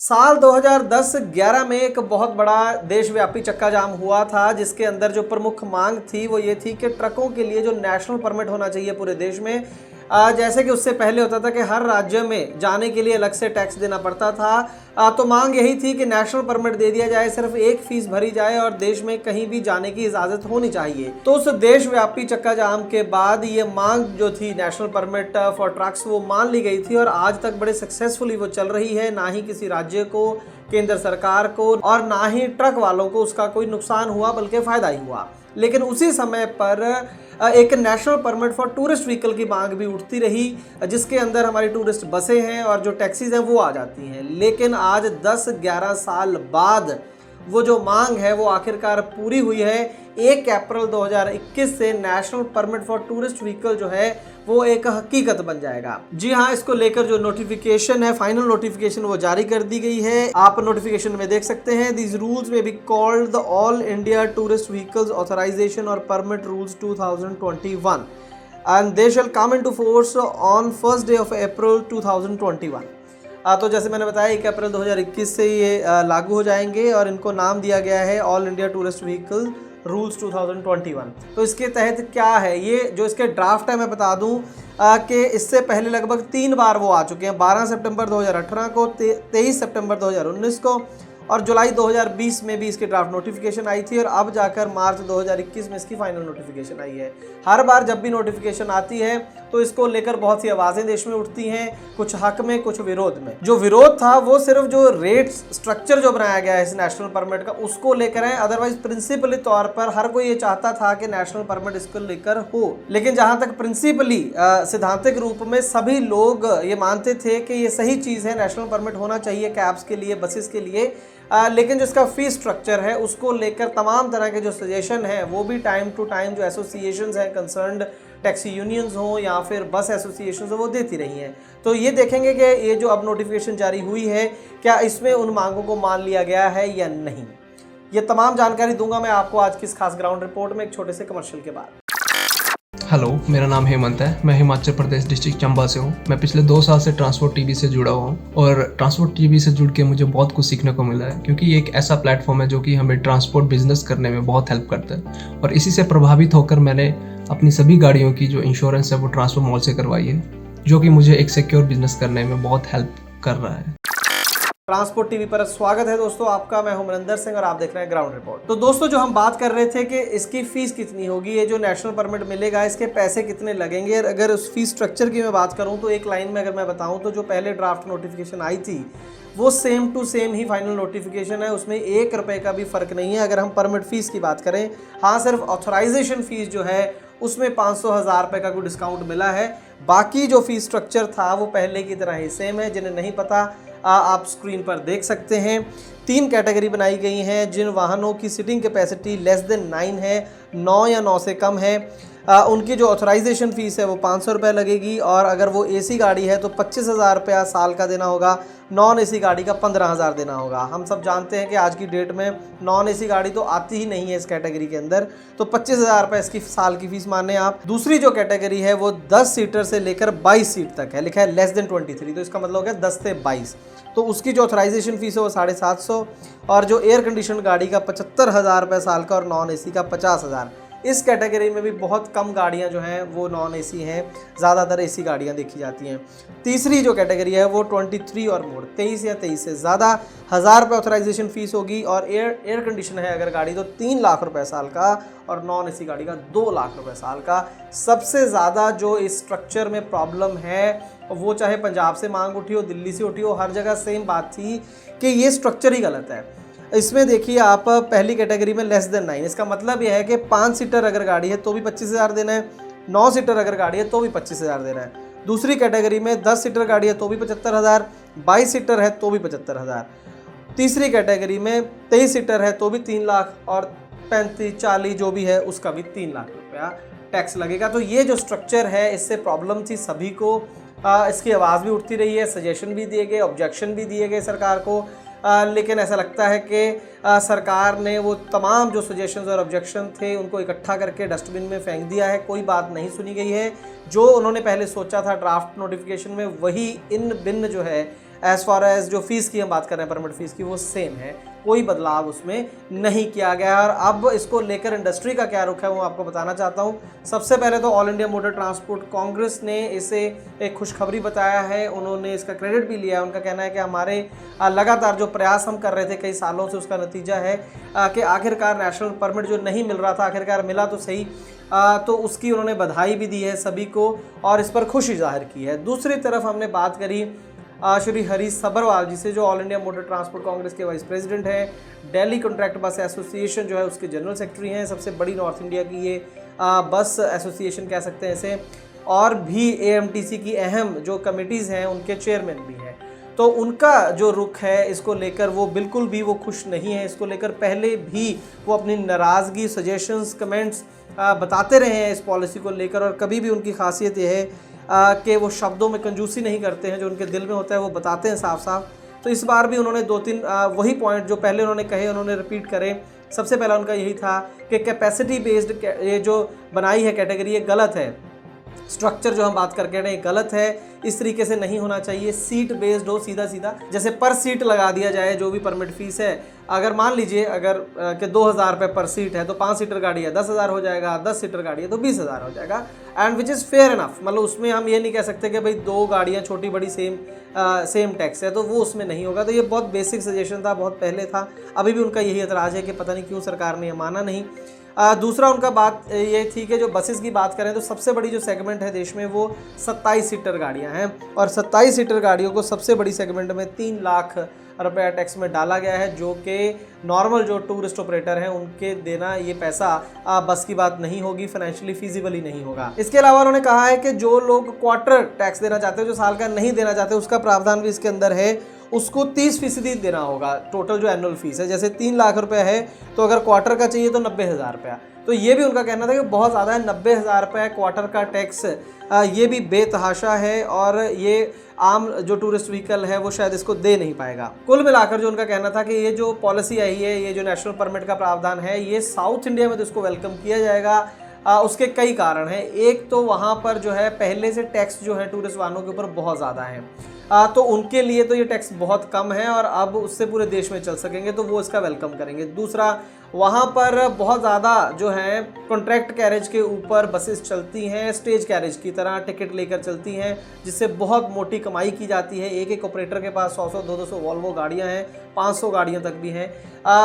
साल 2010-11 में एक बहुत बड़ा देशव्यापी चक्का जाम हुआ था, जिसके अंदर जो प्रमुख मांग थी वो ये थी कि ट्रकों के लिए जो नेशनल परमिट होना चाहिए पूरे देश में, जैसे कि उससे पहले होता था कि हर राज्य में जाने के लिए अलग से टैक्स देना पड़ता था। तो मांग यही थी कि नेशनल परमिट दे दिया जाए, सिर्फ एक फीस भरी जाए और देश में कहीं भी जाने की इजाज़त होनी चाहिए। तो उस देशव्यापी चक्का जाम के बाद ये मांग जो थी नेशनल परमिट फॉर ट्रक्स, वो मान ली गई थी और आज तक बड़े सक्सेसफुली वो चल रही है। ना ही किसी राज्य को, केंद्र सरकार को और ना ही ट्रक वालों को उसका कोई नुकसान हुआ, बल्कि फ़ायदा ही हुआ। लेकिन उसी समय पर एक national permit for tourist vehicle की मांग भी उठती रही, जिसके अंदर हमारी टूरिस्ट बसें हैं और जो टैक्सीज हैं वो आ जाती हैं। लेकिन आज 10-11 साल बाद वो जो मांग है वो आखिरकार पूरी हुई है। 1 अप्रैल 2021 से national permit for tourist vehicle जो है वो एक हकीकत बन जाएगा। जी हाँ, इसको लेकर जो नोटिफिकेशन है, फाइनल नोटिफिकेशन वो जारी कर दी गई है। आप नोटिफिकेशन में देख सकते हैं, these rules may be called the all India tourist vehicles authorisation और permit rules 2021 and they shall come into force on first day of April 2021। तो जैसे मैंने बताया 1 अप्रैल 2021 से ये लागू हो जाएंगे और इनको नाम दिया गया है all India tourist vehicle rules 2021। तो इसके तहत क्या है, ये जो इसके ड्राफ्ट है मैं बता दूं कि इससे पहले लगभग 3 बार वो आ चुके हैं। 12 सितंबर 2018 को, 23 सितंबर 2019 को और जुलाई 2020 में भी इसकी ड्राफ्ट नोटिफिकेशन आई थी और अब जाकर मार्च 2021 में इसकी फाइनल नोटिफिकेशन आई है। हर बार जब भी नोटिफिकेशन आती है तो इसको लेकर बहुत सी आवाज़ें देश में उठती हैं, कुछ हक में कुछ विरोध में। जो विरोध था वो सिर्फ जो रेट स्ट्रक्चर जो बनाया गया है इस नेशनल परमिट का, उसको लेकर है। अदरवाइज प्रिंसिपली तौर पर हर कोई ये चाहता था कि नेशनल परमिट इसको लेकर हो। लेकिन जहाँ तक प्रिंसिपली सिद्धांतिक रूप में सभी लोग ये मानते थे कि ये सही चीज़ है, नेशनल परमिट होना चाहिए कैब्स के लिए, बसेस के लिए। लेकिन जो इसका फीस स्ट्रक्चर है उसको लेकर तमाम तरह के जो सजेशन हैं वो भी टाइम टू टाइम जो एसोसिएशंस हैं, कंसर्न्ड टैक्सी यूनियंस हो या फिर बस एसोसिएशंस हो, वो देती रही हैं। तो ये देखेंगे कि ये जो अब नोटिफिकेशन जारी हुई है, क्या इसमें उन मांगों को मान लिया गया है या नहीं। ये तमाम जानकारी दूंगा मैं आपको आज की इस खास ग्राउंड रिपोर्ट में एक छोटे से कमर्शियल के बाद। हेलो, मेरा नाम हेमंत है। मैं हिमाचल प्रदेश डिस्ट्रिक्ट चंबा से हूँ। मैं पिछले 2 साल से ट्रांसपोर्ट टीवी से जुड़ा हुआ हूँ और ट्रांसपोर्ट टीवी से जुड़ के मुझे बहुत कुछ सीखने को मिला है, क्योंकि ये एक ऐसा प्लेटफॉर्म है जो कि हमें ट्रांसपोर्ट बिजनेस करने में बहुत हेल्प करता है। और इसी से प्रभावित होकर मैंने अपनी सभी गाड़ियों की जो इंश्योरेंस है वो ट्रांसपोर्ट मॉल से करवाई है, जो कि मुझे एक सिक्योर बिजनेस करने में बहुत हेल्प कर रहा है। ट्रांसपोर्ट टीवी पर स्वागत है दोस्तों आपका। मैं हूं मनिंदर सिंह और आप देख रहे हैं ग्राउंड रिपोर्ट। तो दोस्तों, जो हम बात कर रहे थे कि इसकी फीस कितनी होगी, ये जो नेशनल परमिट मिलेगा इसके पैसे कितने लगेंगे। अगर उस फीस स्ट्रक्चर की मैं बात करूं तो एक लाइन में अगर मैं बताऊं तो जो पहले ड्राफ्ट नोटिफिकेशन आई थी वो सेम टू सेम ही फाइनल नोटिफिकेशन है, उसमें 1 रुपये का भी फ़र्क नहीं है। अगर हम परमिट फ़ीस की बात करें, हाँ, सिर्फ ऑथराइजेशन फ़ीस जो है उसमें 500-1000 रुपये का कोई डिस्काउंट मिला है। बाकी जो फीस स्ट्रक्चर था वो पहले की तरह ही सेम है। जिन्हें नहीं पता आप स्क्रीन पर देख सकते हैं। 3 कैटेगरी बनाई गई हैं। जिन वाहनों की सीटिंग कैपेसिटी लेस देन 9 है, 9 या 9 से कम है, उनकी जो ऑथराइजेशन फ़ीस है वो 500 रुपये लगेगी। और अगर वो एसी गाड़ी है तो 25,000 रुपया साल का देना होगा। नॉन एसी गाड़ी का 15,000 देना होगा। हम सब जानते हैं कि आज की डेट में नॉन एसी गाड़ी तो आती ही नहीं है इस कैटेगरी के अंदर, तो 25,000 रुपये इसकी साल की फीस माने आप। दूसरी जो कैटेगरी है वो 10 सीटर से लेकर 22 सीट तक है, लिखा है लेस देन 23, तो इसका मतलब हो गया 10 से 22। तो उसकी जो ऑथराइजेशन फीस है वो 750। और जो एयर कंडीशन गाड़ी का 75,000 रुपये साल का और नॉन एसी का 50,000। इस कैटेगरी में भी बहुत कम गाड़ियां जो हैं वो नॉन एसी हैं, ज़्यादातर एसी गाड़ियां देखी जाती हैं। तीसरी जो कैटेगरी है वो 23 और मोर, 23 या 23 से ज़्यादा, 1000 रुपये ऑथराइजेशन फ़ीस होगी। और एयर कंडीशन है अगर गाड़ी तो 3 लाख रुपए साल का और नॉन एसी गाड़ी का 2 लाख रुपए साल का। सबसे ज़्यादा जो इस स्ट्रक्चर में प्रॉब्लम है वो चाहे पंजाब से मांग उठी हो, दिल्ली से उठी हो, हर जगह सेम बात थी कि ये स्ट्रक्चर ही गलत है। इसमें देखिए आप, पहली कैटेगरी में लेस देन 9, इसका मतलब यह है कि 5 सीटर अगर गाड़ी है तो भी 25,000 देना है, 9 सीटर अगर गाड़ी है तो भी 25,000 देना है। दूसरी कैटेगरी में 10 सीटर गाड़ी है तो भी 75,000, 22 सीटर है तो भी 75,000। तीसरी कैटेगरी में 23 सीटर है तो भी 3 लाख और 35-40 जो भी है उसका भी 3 लाख रुपया टैक्स लगेगा। तो ये जो स्ट्रक्चर है इससे प्रॉब्लम थी सभी को। इसकी आवाज़ भी उठती रही है, सजेशन भी दिए गए, ऑब्जेक्शन भी दिए गए सरकार को। लेकिन ऐसा लगता है कि सरकार ने वो तमाम जो सजेशंस और ऑब्जेक्शन थे उनको इकट्ठा करके डस्टबिन में फेंक दिया है। कोई बात नहीं सुनी गई है। जो उन्होंने पहले सोचा था ड्राफ्ट नोटिफिकेशन में, वही इन बिन जो है एज़ फार एज जो फीस की हम बात कर रहे हैं परमिट फीस की, वो सेम है, कोई बदलाव उसमें नहीं किया गया। और अब इसको लेकर इंडस्ट्री का क्या रुख है वो आपको बताना चाहता हूँ। सबसे पहले तो all India motor transport Congress ने इसे एक खुशखबरी बताया है, उन्होंने इसका क्रेडिट भी लिया है। उनका कहना है कि हमारे लगातार जो प्रयास हम कर रहे थे कई सालों से, उसका नतीजा है कि आखिरकार नेशनल परमिट जो नहीं मिल रहा था आखिरकार मिला तो सही। तो उसकी उन्होंने बधाई भी दी है सभी को और इस पर खुशी जाहिर की है। दूसरी तरफ हमने बात करी श्री हरीश सब्बरवाल जी से, जो all India motor transport Congress के वाइस प्रेसिडेंट हैं, दिल्ली कॉन्ट्रैक्ट बस एसोसिएशन जो है उसके जनरल सेक्रेटरी हैं, सबसे बड़ी नॉर्थ इंडिया की ये बस एसोसिएशन कह सकते हैं इसे, और भी AMTC की अहम जो कमिटीज़ हैं उनके चेयरमैन भी हैं। तो उनका जो रुख है इसको लेकर वो बिल्कुल भी वो खुश नहीं है। इसको लेकर पहले भी वो अपनी नाराज़गी, सजेशंस, कमेंट्स बताते रहे हैं इस पॉलिसी को लेकर, और कभी भी उनकी खासियत यह है कि वो शब्दों में कंजूसी नहीं करते हैं, जो उनके दिल में होता है वो बताते हैं साफ साफ। तो इस बार भी उन्होंने 2-3 वही पॉइंट जो पहले उन्होंने कहे उन्होंने रिपीट करे। सबसे पहला उनका यही था कि कैपेसिटी बेस्ड ये जो बनाई है कैटेगरी ये गलत है, स्ट्रक्चर जो हम बात करके रहे गलत है, इस तरीके से नहीं होना चाहिए। सीट बेस्ड हो, सीधा सीधा जैसे पर सीट लगा दिया जाए जो भी परमिट फीस है। अगर मान लीजिए अगर कि 2000 रुपये पर सीट है तो 5 सीटर गाड़ी है 10,000 हो जाएगा, 10 सीटर गाड़ी है तो 20,000 हो जाएगा, and which is fair enough. मतलब उसमें हम ये नहीं कह सकते कि भाई 2 गाड़ियाँ छोटी बड़ी सेम टैक्स है तो वो उसमें नहीं होगा। तो ये बहुत बेसिक सजेशन था, बहुत पहले था। अभी भी उनका यही एतराज़ है कि पता नहीं क्यों सरकार ने माना नहीं। दूसरा उनका बात ये थी कि जो बसेस की बात करें तो सबसे बड़ी जो सेगमेंट है देश में वो 27 सीटर गाड़ियां हैं, और 27 सीटर गाड़ियों को सबसे बड़ी सेगमेंट में 3 लाख रुपया टैक्स में डाला गया है, जो कि नॉर्मल जो टूरिस्ट ऑपरेटर हैं उनके देना ये पैसा बस की बात नहीं होगी, फाइनेंशियली फीजिबल ही नहीं होगा। इसके अलावा उन्होंने कहा है कि जो लोग क्वार्टर टैक्स देना चाहते हैं, जो साल का नहीं देना चाहते, उसका प्रावधान भी इसके अंदर है, उसको 30% देना होगा टोटल जो एनुअल फीस है। जैसे 3 लाख रुपए है तो अगर क्वार्टर का चाहिए तो 90,000 रुपया। तो ये भी उनका कहना था कि बहुत ज़्यादा है, 90,000 रुपये क्वार्टर का टैक्स, ये भी बेतहाशा है और ये आम जो टूरिस्ट व्हीकल है वो शायद इसको दे नहीं पाएगा। कुल मिलाकर जो उनका कहना था कि ये जो पॉलिसी आई है, ये जो नेशनल परमिट का प्रावधान है, ये साउथ इंडिया में तो इसको वेलकम किया जाएगा। उसके कई कारण हैं। एक तो वहाँ पर जो है पहले से टैक्स जो है टूरिस्ट वाहनों के ऊपर बहुत ज़्यादा है, तो उनके लिए तो ये टैक्स बहुत कम है और अब उससे पूरे देश में चल सकेंगे, तो वो इसका वेलकम करेंगे। दूसरा, वहाँ पर बहुत ज़्यादा जो है कॉन्ट्रैक्ट कैरेज के ऊपर बसेस चलती हैं, स्टेज कैरेज की तरह टिकट लेकर चलती हैं, जिससे बहुत मोटी कमाई की जाती है। एक एक ऑपरेटर के पास 100-100, 200 वॉल्वो गाड़ियाँ हैं, 500 गाड़ियाँ तक भी हैं।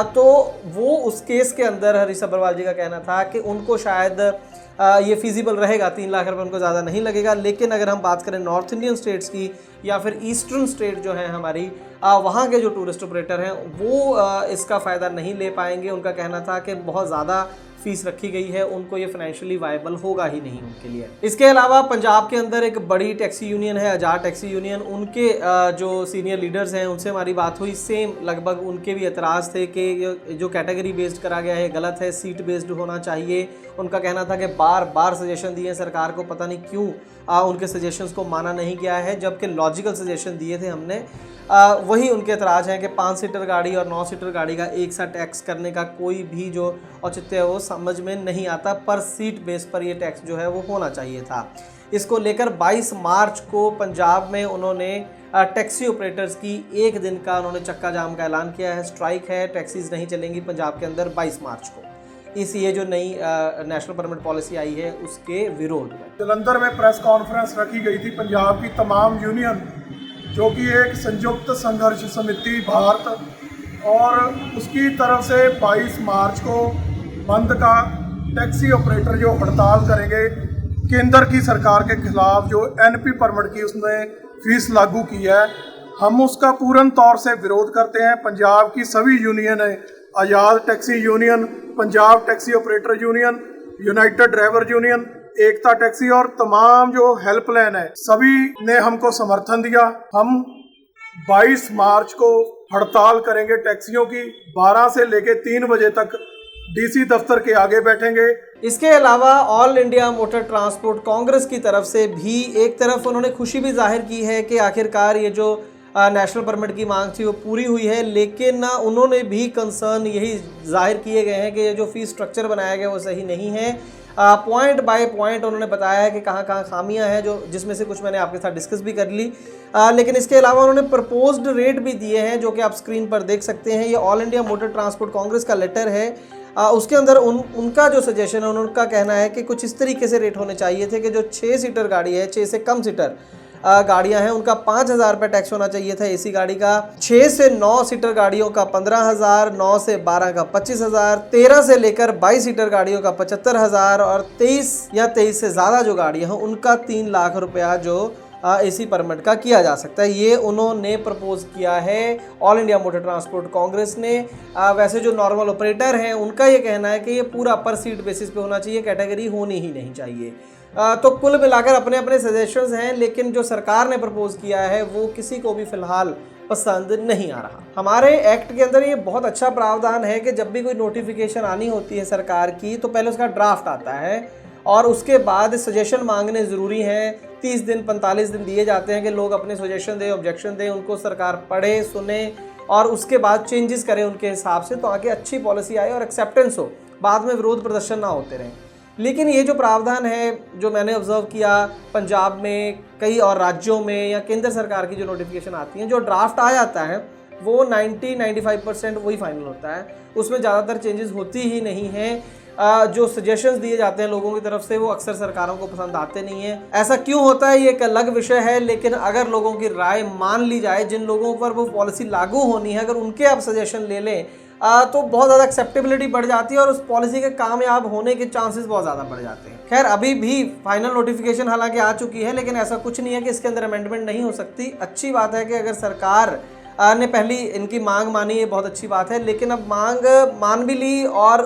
तो वो उस केस के अंदर हरीश सब्बरवाल जी का कहना था कि उनको शायद ये फिजिबल रहेगा, 3 लाख रुपये उनको ज़्यादा नहीं लगेगा। लेकिन अगर हम बात करें नॉर्थ इंडियन स्टेट्स की या फिर ईस्टर्न स्टेट जो है हमारी, वहाँ के जो टूरिस्ट ऑपरेटर हैं वो इसका फ़ायदा नहीं ले पाएंगे। उनका कहना था कि बहुत ज़्यादा फीस रखी गई है, उनको ये फाइनेंशियली वायबल होगा ही नहीं उनके लिए। इसके अलावा पंजाब के अंदर एक बड़ी टैक्सी यूनियन है, आज़ाद टैक्सी यूनियन, उनके जो सीनियर लीडर्स हैं उनसे हमारी बात हुई। सेम लगभग उनके भी एतराज़ थे कि जो कैटेगरी बेस्ड करा गया है गलत है, सीट बेस्ड होना चाहिए। उनका कहना था कि बार बार सजेशन दिए सरकार को, पता नहीं क्यों उनके सजेशंस को माना नहीं गया है, जबकि लॉजिकल सजेशन दिए थे हमने। वही उनके एतराज़ हैं कि 5 सीटर गाड़ी और 9 सीटर गाड़ी का एक साथ टैक्स करने का कोई भी जो औचित्य है वो समझ में नहीं आता। पर सीट बेस पर ये टैक्स जो है वो होना चाहिए था। इसको लेकर 22 मार्च को पंजाब में उन्होंने टैक्सी ऑपरेटर्स की 1 दिन का उन्होंने चक्का जाम का ऐलान किया है। स्ट्राइक है, टैक्सीज नहीं चलेंगी पंजाब के अंदर 22 मार्च को, ये जो नई नेशनल परमिट पॉलिसी आई है उसके विरोध में। जलंधर में प्रेस कॉन्फ्रेंस रखी गई थी पंजाब की तमाम यूनियन, जो कि एक संयुक्त संघर्ष समिति भारत और उसकी तरफ से 22 मार्च को बंद का टैक्सी ऑपरेटर जो हड़ताल करेंगे केंद्र की सरकार के खिलाफ, जो NP परमिट की उसने फीस लागू की है, हम उसका पूर्ण तौर से विरोध करते हैं। पंजाब की सभी यूनियन है, Azad taxi union, Punjab taxi operator union, united driver union, Ekta taxi और तमाम जो हेल्पलाइन है, सभी ने हमको समर्थन दिया। हम 22 मार्च को हड़ताल करेंगे टैक्सियों की, 12 से लेकर 3 बजे तक DC दफ्तर के आगे बैठेंगे। इसके अलावा all India motor transport Congress की तरफ से भी एक तरफ उन्होंने खुशी भी जाहिर की है कि आखिरकार ये जो नेशनल परमिट की मांग थी वो पूरी हुई है, लेकिन उन्होंने भी कंसर्न यही जाहिर किए गए हैं कि ये जो फीस स्ट्रक्चर बनाया गया वो सही नहीं है। पॉइंट बाय पॉइंट उन्होंने बताया है कि कहाँ कहाँ खामियां हैं, जो जिसमें से कुछ मैंने आपके साथ डिस्कस भी कर ली। लेकिन इसके अलावा उन्होंने प्रपोज्ड रेट भी दिए हैं जो कि आप स्क्रीन पर देख सकते हैं। ये all India motor transport Congress का लेटर है। उसके अंदर उनका जो सजेशन है, उनका कहना है कि कुछ इस तरीके से रेट होने चाहिए थे कि जो 6 सीटर गाड़ी है, 6 से कम सीटर गाड़ियां हैं, उनका 5,000 रुपये टैक्स होना चाहिए था एसी गाड़ी का। 6 से 9 सीटर गाड़ियों का 15,000, 9 से 12 का 25,000, 13 से लेकर 22 सीटर गाड़ियों का 75,000 और 23 या 23 से ज़्यादा जो गाड़ियां हैं उनका 3 लाख रुपया जो एसी परमिट का किया जा सकता है। ये उन्होंने प्रपोज किया है all India motor transport Congress ने। वैसे जो नॉर्मल ऑपरेटर हैं उनका ये कहना है कि ये पूरा पर सीट बेसिस पे होना चाहिए, कैटेगरी होनी ही नहीं चाहिए। तो कुल मिलाकर अपने अपने सजेशंस हैं, लेकिन जो सरकार ने प्रपोज किया है वो किसी को भी फिलहाल पसंद नहीं आ रहा। हमारे एक्ट के अंदर ये बहुत अच्छा प्रावधान है कि जब भी कोई नोटिफिकेशन आनी होती है सरकार की तो पहले उसका ड्राफ्ट आता है और उसके बाद सजेशन मांगने ज़रूरी हैं। 30 दिन 45 दिन दिए जाते हैं कि लोग अपने सजेशन दें, ऑब्जेक्शन दें, उनको सरकार पढ़े, सुने और उसके बाद चेंजेस करें उनके हिसाब से, तो आगे अच्छी पॉलिसी आए और एक्सेप्टेंस हो, बाद में विरोध प्रदर्शन ना होते रहें। लेकिन ये जो प्रावधान है जो मैंने ऑब्जर्व किया पंजाब में, कई और राज्यों में या केंद्र सरकार की जो नोटिफिकेशन आती हैं, जो ड्राफ्ट आ जाता है वो 90-95% वही फाइनल होता है, उसमें ज़्यादातर चेंजेस होती ही नहीं हैं। जो सजेशंस दिए जाते हैं लोगों की तरफ से वो अक्सर सरकारों को पसंद आते नहीं हैं। ऐसा क्यों होता है ये एक अलग विषय है, लेकिन अगर लोगों की राय मान ली जाए, जिन लोगों पर वो पॉलिसी लागू होनी है, अगर उनके आप सजेशन ले लें तो बहुत ज़्यादा एक्सेप्टेबिलिटी बढ़ जाती है और उस पॉलिसी के कामयाब होने के चांसेस बहुत ज़्यादा बढ़ जाते हैं। खैर अभी भी फाइनल नोटिफिकेशन हालांकि आ चुकी है, लेकिन ऐसा कुछ नहीं है कि इसके अंदर अमेंडमेंट नहीं हो सकती। अच्छी बात है कि अगर सरकार ने पहली इनकी मांग मानी, ये बहुत अच्छी बात है, लेकिन अब मांग मान भी ली और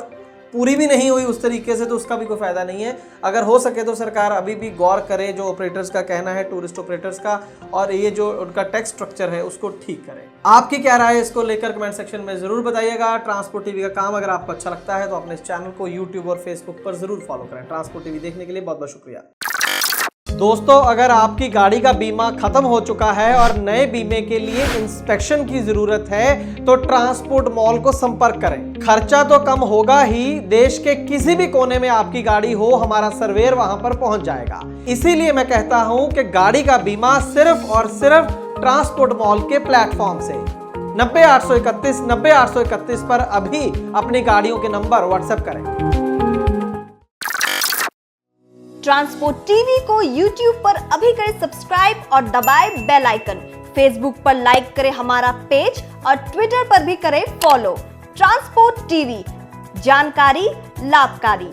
पूरी भी नहीं हुई उस तरीके से, तो उसका भी कोई फ़ायदा नहीं है। अगर हो सके तो सरकार अभी भी गौर करे जो ऑपरेटर्स का कहना है, टूरिस्ट ऑपरेटर्स का, और ये जो उनका टैक्स स्ट्रक्चर है उसको ठीक करें। आपकी क्या राय है इसको लेकर कमेंट सेक्शन में ज़रूर बताइएगा। ट्रांसपोर्ट टीवी का काम अगर आपको अच्छा लगता है तो अपने इस चैनल को यूट्यूब और फेसबुक पर ज़रूर फॉलो करें। ट्रांसपोर्ट टीवी देखने के लिए बहुत बहुत शुक्रिया। दोस्तों, अगर आपकी गाड़ी का बीमा खत्म हो चुका है और नए बीमे के लिए इंस्पेक्शन की जरूरत है तो ट्रांसपोर्ट मॉल को संपर्क करें। खर्चा तो कम होगा ही, देश के किसी भी कोने में आपकी गाड़ी हो, हमारा सर्वेयर वहां पर पहुंच जाएगा। इसीलिए मैं कहता हूं कि गाड़ी का बीमा सिर्फ और सिर्फ ट्रांसपोर्ट मॉल के प्लेटफॉर्म से 90-831 90-831 पर अभी अपनी गाड़ियों के नंबर व्हाट्सएप करें। ट्रांसपोर्ट टीवी को यूट्यूब पर अभी करें सब्सक्राइब और दबाएं बेल आइकन। फेसबुक पर लाइक करें हमारा पेज और ट्विटर पर भी करें फॉलो। ट्रांसपोर्ट टीवी, जानकारी लाभकारी।